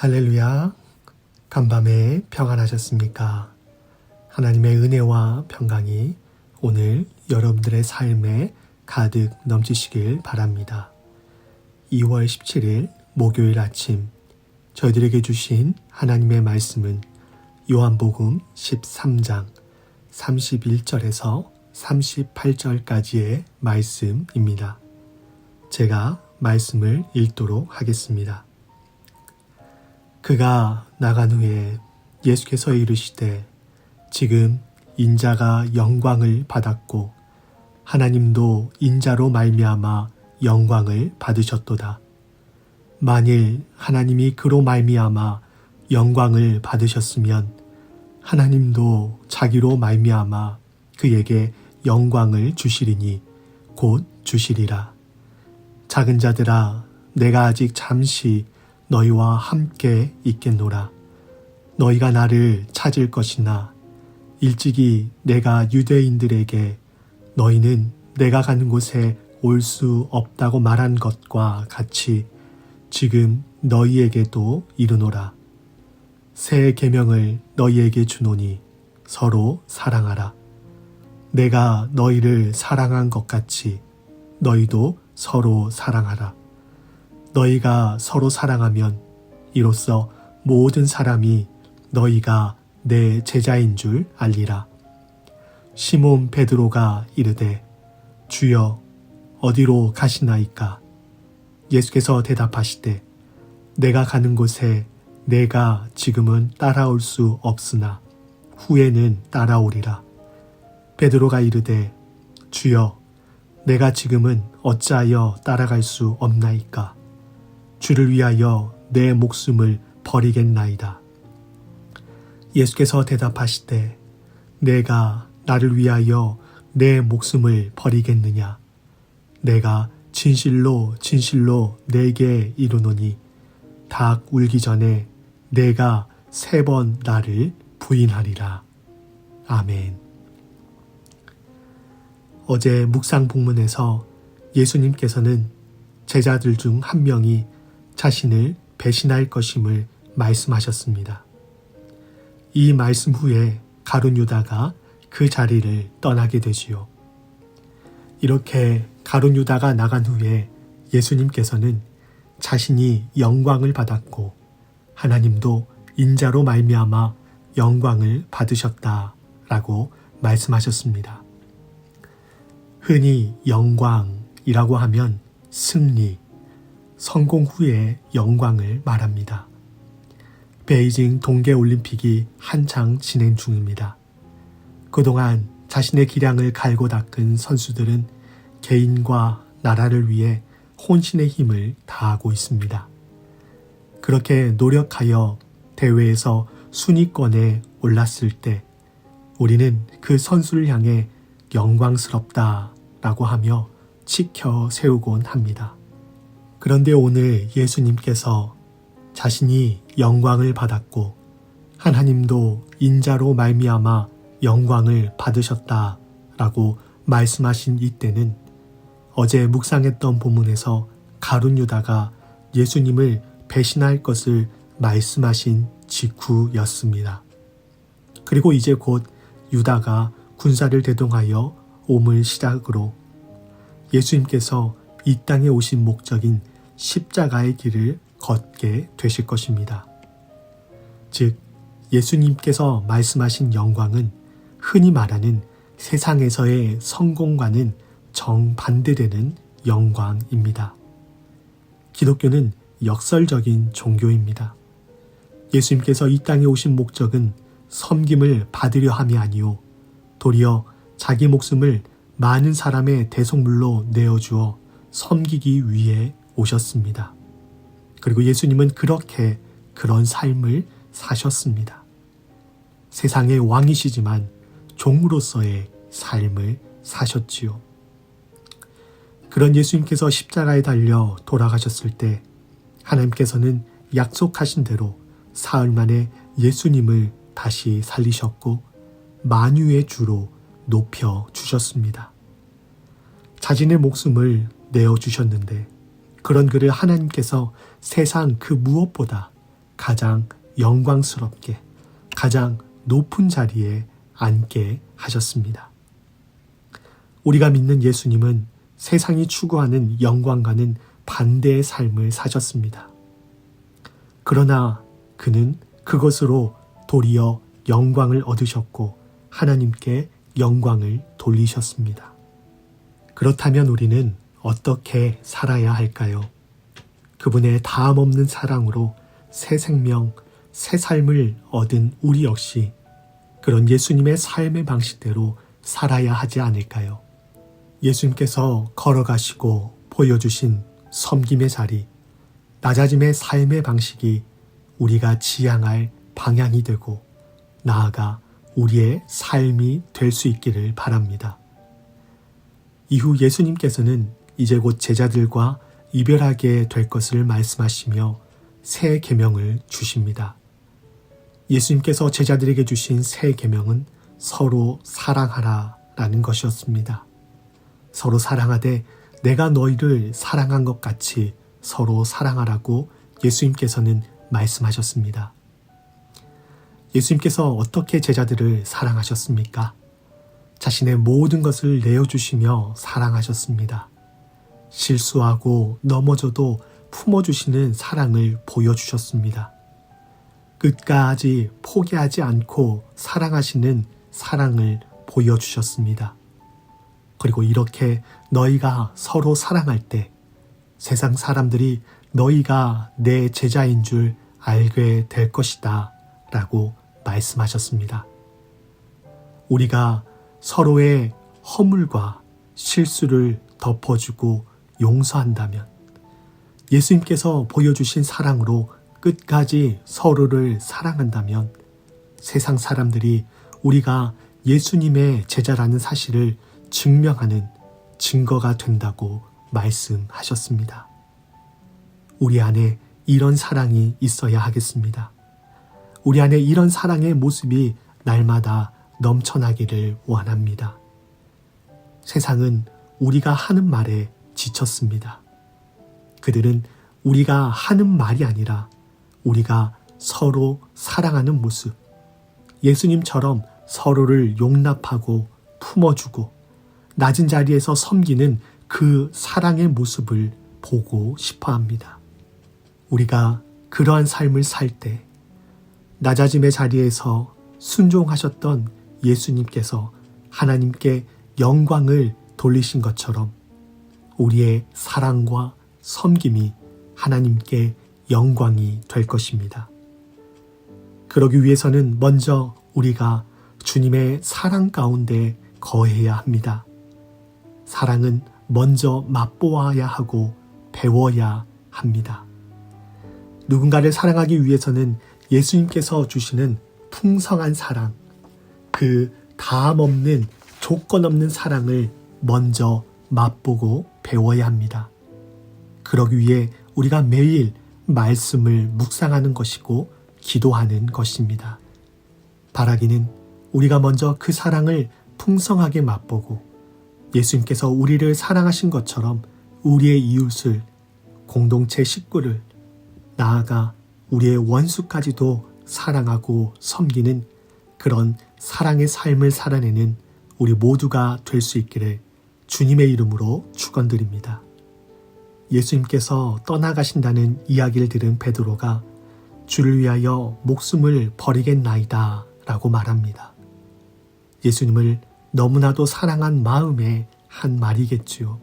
할렐루야, 간밤에 평안하셨습니까? 하나님의 은혜와 평강이 오늘 여러분들의 삶에 가득 넘치시길 바랍니다. 2월 17일 목요일 아침 저희들에게 주신 하나님의 말씀은 요한복음 13장 31절에서 38절까지의 말씀입니다. 제가 말씀을 읽도록 하겠습니다. 그가 나간 후에 예수께서 이르시되 지금 인자가 영광을 받았고 하나님도 인자로 말미암아 영광을 받으셨도다. 만일 하나님이 그로 말미암아 영광을 받으셨으면 하나님도 자기로 말미암아 그에게 영광을 주시리니 곧 주시리라. 작은 자들아, 내가 아직 잠시 너희와 함께 있겠노라. 너희가 나를 찾을 것이나 일찍이 내가 유대인들에게 너희는 내가 가는 곳에 올 수 없다고 말한 것과 같이 지금 너희에게도 이르노라. 새 계명을 너희에게 주노니 서로 사랑하라. 내가 너희를 사랑한 것 같이 너희도 서로 사랑하라. 너희가 서로 사랑하면 이로써 모든 사람이 너희가 내 제자인 줄 알리라. 시몬 베드로가 이르되 주여 어디로 가시나이까? 예수께서 대답하시되 내가 가는 곳에 내가 지금은 따라올 수 없으나 후에는 따라오리라. 베드로가 이르되 주여 내가 지금은 어찌하여 따라갈 수 없나이까? 주를 위하여 내 목숨을 버리겠나이다. 예수께서 대답하시되 내가 나를 위하여 내 목숨을 버리겠느냐? 내가 진실로 진실로 내게 이르노니 닭 울기 전에 내가 3번 나를 부인하리라. 아멘. 어제 묵상 본문에서 예수님께서는 제자들 중 한 명이 자신을 배신할 것임을 말씀하셨습니다. 이 말씀 후에 가룟 유다가 그 자리를 떠나게 되지요. 이렇게 가룟 유다가 나간 후에 예수님께서는 자신이 영광을 받았고 하나님도 인자로 말미암아 영광을 받으셨다라고 말씀하셨습니다. 흔히 영광이라고 하면 승리, 성공 후의 영광을 말합니다. 베이징 동계올림픽이 한창 진행 중입니다. 그동안 자신의 기량을 갈고 닦은 선수들은 개인과 나라를 위해 혼신의 힘을 다하고 있습니다. 그렇게 노력하여 대회에서 순위권에 올랐을 때 우리는 그 선수를 향해 영광스럽다라고 하며 치켜 세우곤 합니다. 그런데 오늘 예수님께서 자신이 영광을 받았고 하나님도 인자로 말미암아 영광을 받으셨다라고 말씀하신 이때는 어제 묵상했던 본문에서 가룟 유다가 예수님을 배신할 것을 말씀하신 직후였습니다. 그리고 이제 곧 유다가 군사를 대동하여 옴을 시작으로 예수님께서 이 땅에 오신 목적인 십자가의 길을 걷게 되실 것입니다. 즉 예수님께서 말씀하신 영광은 흔히 말하는 세상에서의 성공과는 정반대되는 영광입니다. 기독교는 역설적인 종교입니다. 예수님께서 이 땅에 오신 목적은 섬김을 받으려 함이 아니오 도리어 자기 목숨을 많은 사람의 대속물로 내어주어 섬기기 위해 오셨습니다. 그리고 예수님은 그렇게 그런 삶을 사셨습니다. 세상의 왕이시지만 종으로서의 삶을 사셨지요. 그런 예수님께서 십자가에 달려 돌아가셨을 때 하나님께서는 약속하신 대로 사흘 만에 예수님을 다시 살리셨고 만유의 주로 높여주셨습니다. 자신의 목숨을 내어주셨는데 그런 그를 하나님께서 세상 그 무엇보다 가장 영광스럽게, 가장 높은 자리에 앉게 하셨습니다. 우리가 믿는 예수님은 세상이 추구하는 영광과는 반대의 삶을 사셨습니다. 그러나 그는 그것으로 도리어 영광을 얻으셨고 하나님께 영광을 돌리셨습니다. 그렇다면 우리는 어떻게 살아야 할까요? 그분의 다함없는 사랑으로 새 생명, 새 삶을 얻은 우리 역시 그런 예수님의 삶의 방식대로 살아야 하지 않을까요? 예수님께서 걸어가시고 보여주신 섬김의 자리, 낮아짐의 삶의 방식이 우리가 지향할 방향이 되고 나아가 우리의 삶이 될 수 있기를 바랍니다. 이후 예수님께서는 이제 곧 제자들과 이별하게 될 것을 말씀하시며 새 계명을 주십니다. 예수님께서 제자들에게 주신 새 계명은 서로 사랑하라라는 것이었습니다. 서로 사랑하되 내가 너희를 사랑한 것 같이 서로 사랑하라고 예수님께서는 말씀하셨습니다. 예수님께서 어떻게 제자들을 사랑하셨습니까? 자신의 모든 것을 내어주시며 사랑하셨습니다. 실수하고 넘어져도 품어주시는 사랑을 보여주셨습니다. 끝까지 포기하지 않고 사랑하시는 사랑을 보여주셨습니다. 그리고 이렇게 너희가 서로 사랑할 때 세상 사람들이 너희가 내 제자인 줄 알게 될 것이다 라고 말씀하셨습니다. 우리가 서로의 허물과 실수를 덮어주고 용서한다면 예수님께서 보여주신 사랑으로 끝까지 서로를 사랑한다면 세상 사람들이 우리가 예수님의 제자라는 사실을 증명하는 증거가 된다고 말씀하셨습니다. 우리 안에 이런 사랑이 있어야 하겠습니다. 우리 안에 이런 사랑의 모습이 날마다 넘쳐나기를 원합니다. 세상은 우리가 하는 말에 지쳤습니다. 그들은 우리가 하는 말이 아니라 우리가 서로 사랑하는 모습, 예수님처럼 서로를 용납하고 품어주고 낮은 자리에서 섬기는 그 사랑의 모습을 보고 싶어 합니다. 우리가 그러한 삶을 살 때 낮아짐의 자리에서 순종하셨던 예수님께서 하나님께 영광을 돌리신 것처럼 우리의 사랑과 섬김이 하나님께 영광이 될 것입니다. 그러기 위해서는 먼저 우리가 주님의 사랑 가운데 거해야 합니다. 사랑은 먼저 맛보아야 하고 배워야 합니다. 누군가를 사랑하기 위해서는 예수님께서 주시는 풍성한 사랑, 그 다함없는 조건 없는 사랑을 먼저 맛보고 배워야 합니다. 그러기 위해 우리가 매일 말씀을 묵상하는 것이고 기도하는 것입니다. 바라기는 우리가 먼저 그 사랑을 풍성하게 맛보고 예수님께서 우리를 사랑하신 것처럼 우리의 이웃을, 공동체 식구를, 나아가 우리의 원수까지도 사랑하고 섬기는 그런 사랑의 삶을 살아내는 우리 모두가 될 수 있기를 주님의 이름으로 축원드립니다. 예수님께서 떠나가신다는 이야기를 들은 베드로가 주를 위하여 목숨을 버리겠나이다 라고 말합니다. 예수님을 너무나도 사랑한 마음의 한 말이겠지요.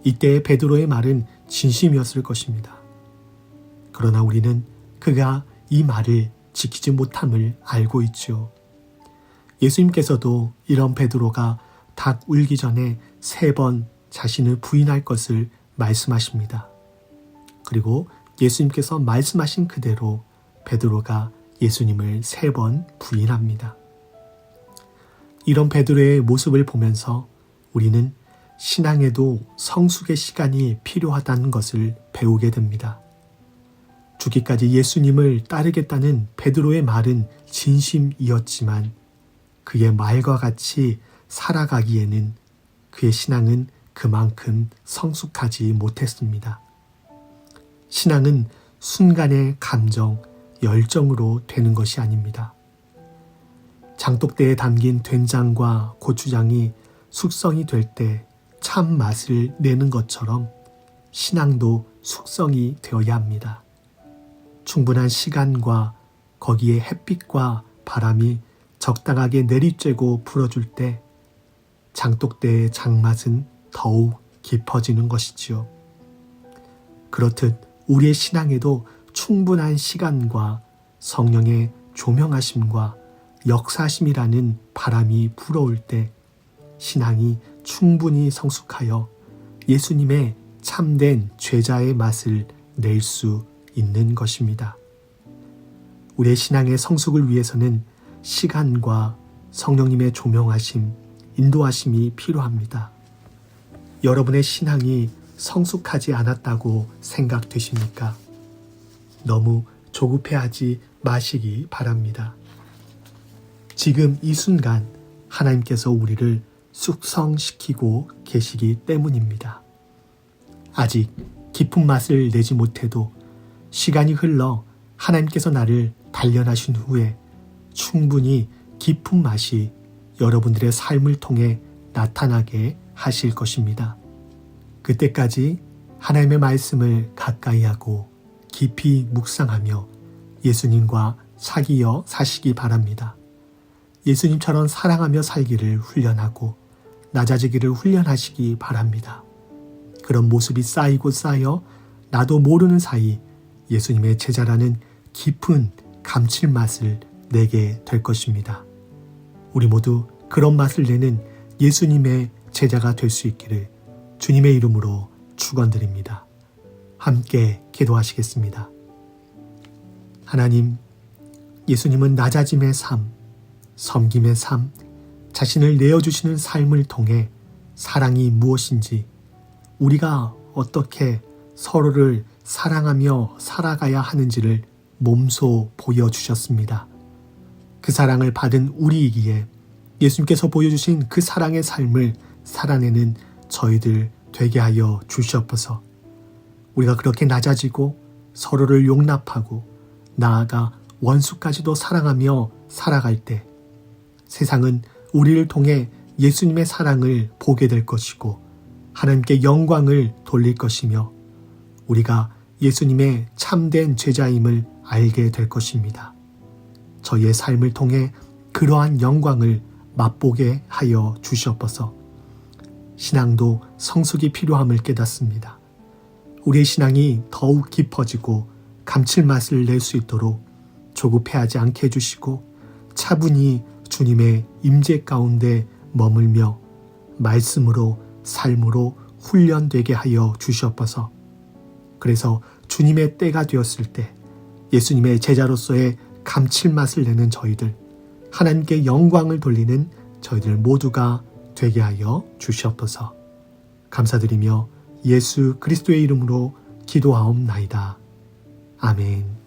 이때의 베드로의 말은 진심이었을 것입니다. 그러나 우리는 그가 이 말을 지키지 못함을 알고 있지요. 예수님께서도 이런 베드로가 닭 울기 전에 3번 자신을 부인할 것을 말씀하십니다. 그리고 예수님께서 말씀하신 그대로 베드로가 예수님을 3번 부인합니다. 이런 베드로의 모습을 보면서 우리는 신앙에도 성숙의 시간이 필요하다는 것을 배우게 됩니다. 죽기까지 예수님을 따르겠다는 베드로의 말은 진심이었지만 그의 말과 같이 살아가기에는 그의 신앙은 그만큼 성숙하지 못했습니다. 신앙은 순간의 감정, 열정으로 되는 것이 아닙니다. 장독대에 담긴 된장과 고추장이 숙성이 될 때 참 맛을 내는 것처럼 신앙도 숙성이 되어야 합니다. 충분한 시간과 거기에 햇빛과 바람이 적당하게 내리쬐고 불어줄 때 장독대의 장맛은 더욱 깊어지는 것이지요. 그렇듯 우리의 신앙에도 충분한 시간과 성령의 조명하심과 역사심이라는 바람이 불어올 때 신앙이 충분히 성숙하여 예수님의 참된 제자의 맛을 낼 수 있는 것입니다. 우리의 신앙의 성숙을 위해서는 시간과 성령님의 조명하심, 인도하심이 필요합니다. 여러분의 신앙이 성숙하지 않았다고 생각되십니까? 너무 조급해하지 마시기 바랍니다. 지금 이 순간 하나님께서 우리를 숙성시키고 계시기 때문입니다. 아직 깊은 맛을 내지 못해도 시간이 흘러 하나님께서 나를 단련하신 후에 충분히 깊은 맛이 여러분들의 삶을 통해 나타나게 하실 것입니다. 그때까지 하나님의 말씀을 가까이 하고 깊이 묵상하며 예수님과 사귀어 사시기 바랍니다. 예수님처럼 사랑하며 살기를 훈련하고 낮아지기를 훈련하시기 바랍니다. 그런 모습이 쌓이고 쌓여 나도 모르는 사이 예수님의 제자라는 깊은 감칠맛을 내게 될 것입니다. 우리 모두 그런 맛을 내는 예수님의 제자가 될 수 있기를 주님의 이름으로 축원드립니다. 함께 기도하시겠습니다. 하나님, 예수님은 낮아짐의 삶, 섬김의 삶, 자신을 내어주시는 삶을 통해 사랑이 무엇인지, 우리가 어떻게 서로를 사랑하며 살아가야 하는지를 몸소 보여주셨습니다. 그 사랑을 받은 우리이기에 예수님께서 보여주신 그 사랑의 삶을 살아내는 저희들 되게 하여 주시옵소서. 우리가 그렇게 낮아지고 서로를 용납하고 나아가 원수까지도 사랑하며 살아갈 때 세상은 우리를 통해 예수님의 사랑을 보게 될 것이고 하나님께 영광을 돌릴 것이며 우리가 예수님의 참된 제자임을 알게 될 것입니다. 저희의 삶을 통해 그러한 영광을 맛보게 하여 주시옵소서. 신앙도 성숙이 필요함을 깨닫습니다. 우리의 신앙이 더욱 깊어지고 감칠맛을 낼 수 있도록 조급해하지 않게 해주시고 차분히 주님의 임재 가운데 머물며 말씀으로 삶으로 훈련되게 하여 주시옵소서. 그래서 주님의 때가 되었을 때 예수님의 제자로서의 감칠맛을 내는 저희들, 하나님께 영광을 돌리는 저희들 모두가 되게 하여 주시옵소서. 감사드리며 예수 그리스도의 이름으로 기도하옵나이다. 아멘.